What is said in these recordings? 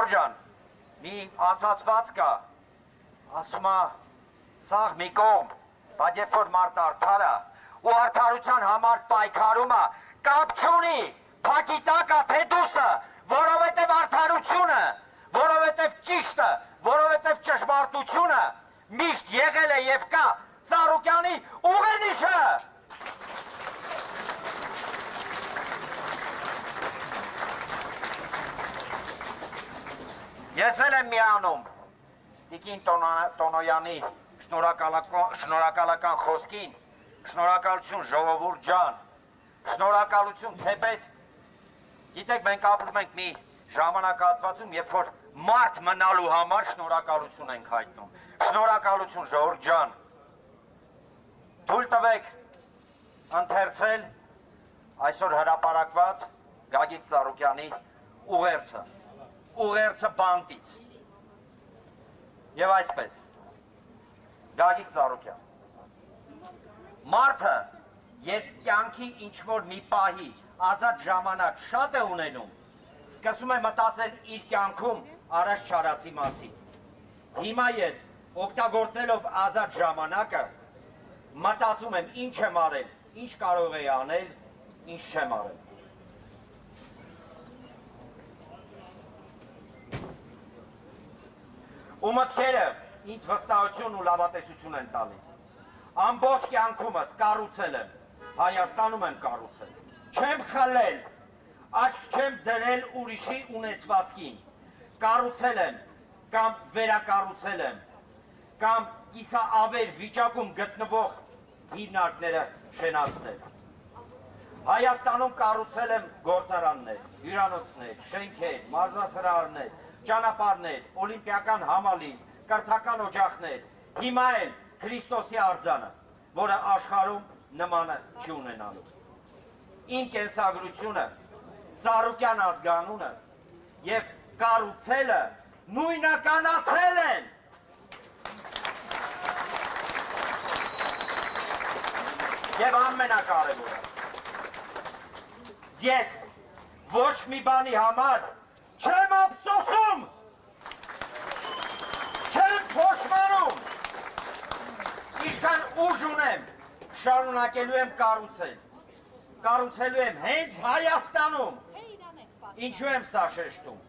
Ժողովուրդ ջան, մի ասացված կա, ասում է, սաղ մի կողմ, բայց երբ որ մարդ արդար է, ու արդարության համար պայքարում է, կապ չունի, փակի տակ է թե դուսը, որովհետև արդարությունը, որովհետև ճիշտը, որովհետև ճշմարտությունը միշտ եղել է և կա Ծառուկյանի ուղենիշը։ Ես էլ եմ միանում Տիկին Տոնոյանի շնորհակալական խոսքին, շնորհակալություն ժողովուրդ ջան, շնորհակալություն թեպետ, գիտեք մենք ապրում ենք մի ժամանակահատվածում, երբ որ մարդ մնալու համար շնորհակալություն ենք հայտնում, շնորհակալություն ժողովուրդ ջան, թույլ տվեք ընթերցել այսօր հրապարակված Գագիկ Ծառուկյանի ուղերձը բանտից և այսպես, Գագիկ Ծառուկյան, մարդը, երբ կյանքի ինչ-որ մի պահի ազատ ժամանակ շատ է ունենում, սկսում է մտածել իր կյանքում առաջ չարածի մասին։ Հիմա ես, օգտագործելով ազատ ժամանակը, մտածում եմ ինչ եմ արել, ինչ կարող էի անել, ինչ չեմ արել։ Ու մտքերը ինձ վստահություն ու լավատեսություն են տալիս։ Ամբողջ կյանքումս կառուցել եմ, Հայաստանում եմ կառուցել, չեմ խլել, աչք չեմ դրել ուրիշի ունեցվածքին, կառուցել եմ կամ վերակառուցել եմ, կամ կիսաավեր վիճակում գտնվող հիմնարկները շենացնել։ Հայաստանում կառուցել եմ գործարաններ, հյուրանոցներ, շենքեր, մարզասրահներ, ճանապարհներ, օլիմպիական համալիր, կրթական օջախներ, հիմա էլ Քրիստոսի արձանը, որը աշխարհում նմանը չի ունենալու։ Իմ կենսագրությունը, Ծառուկյան ազգանունը և կառուցելը նույնականացել են։ Եվ ամենակարևորը, ես ոչ մի բանի համար չեմ ափսոսում, չեմ փոշմանում, ինչքան ուժ ունեմ, շարունակելու եմ կառուցել, կառուցելու եմ հենց Հայաստանում, ինչու եմ սա շեշտում։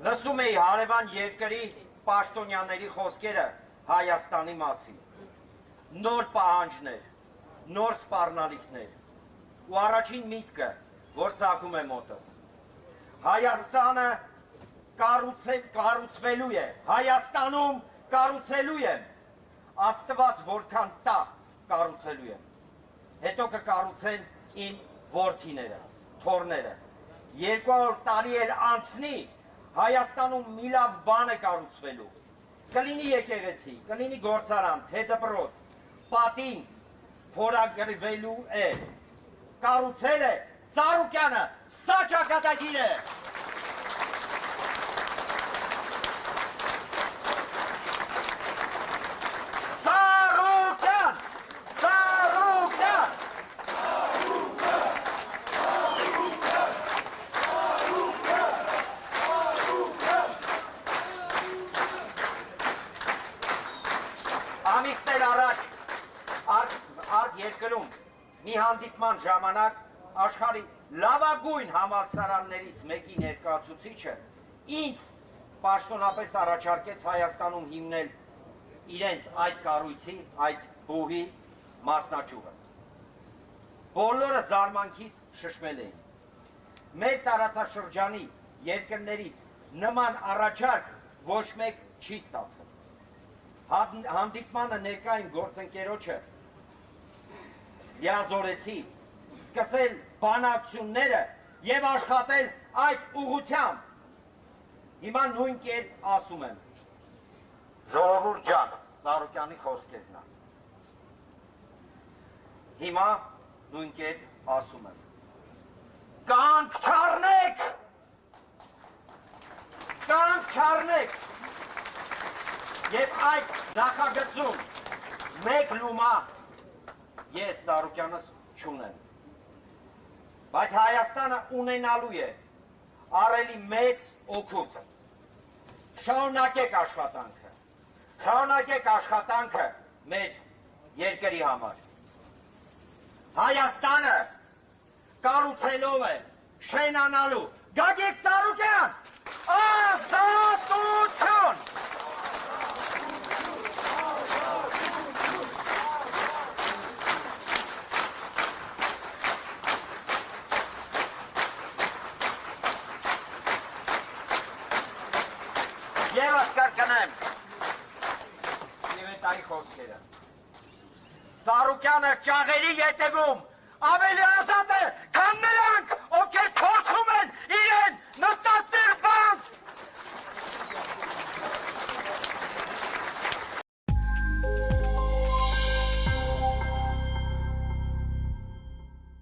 Լսում էի հարևան երկրի պաշտոնյաների խոսքերը Հայաստանի մասին, նոր պահանջներ, նոր սպառնալիքներ, ու առաջին միտքը, որ ծագում է մոտս, Հայաստանը կառուցվելու է, Հայաստանում կառուցելու եմ, Աստված որքան տա կառուցելու եմ, հետո կկառուցեն իմ որդիները, թոռները, 200 տարի էլ անցնի, Հայաստանում մի լավ բան է կառուցվելու, կլինի եկեղեցի, կլինի գործարան, թե դպրոց, պատին փորագրվելու է, կառուցել է Ծառուկյանը, սա ճակատագիր է։ Ծառուկյան, Ծառուկյան, ամիսներ առաջ արդ երկրում մի հանդիպման ժամանակ աշխարհի լավագույն համալսարաններից մեկի ներկայացուցիչը ինձ պաշտոնապես առաջարկեց Հայաստանում հիմնել իրենց այդ կառույցի, այդ բուհի մասնաճյուղը։ Բոլորը զարմանքից շշմել էին։ Մեր տարածաշրջանի երկրներից նման առաջարկ ոչ մեկ չի ստացվել։ Հանդիպմանը ներկային գործընկերոջը լիազորեցի, սկսել բանակցությունները և աշխատել այդ ուղղությամբ։ Հիմա նույն կերպ ասում եմ, ժողովուրդ ջան, Ծառուկյանի խոսքերն են։ Հիմա նույն կերպ ասում եմ, կանք չառնեք, կանք չառնեք, և այդ նախագծում մեկ լումա ես Ծառուկյանս չունեմ, բայց Հայաստանը ունենալու է առելի մեծ օգուտ։ Շարունակեք աշխատանքը։ Շարունակեք աշխատանքը մեր երկրի համար։ Հայաստանը կառուցելով է շենանալու։ Գագիկ Ծառուկյան, ազատություն։ Եվս կրկնեմ Սիվետայի խոսքերը։ Ծառուկյանը ճաղերի ետևում ավելի ազատ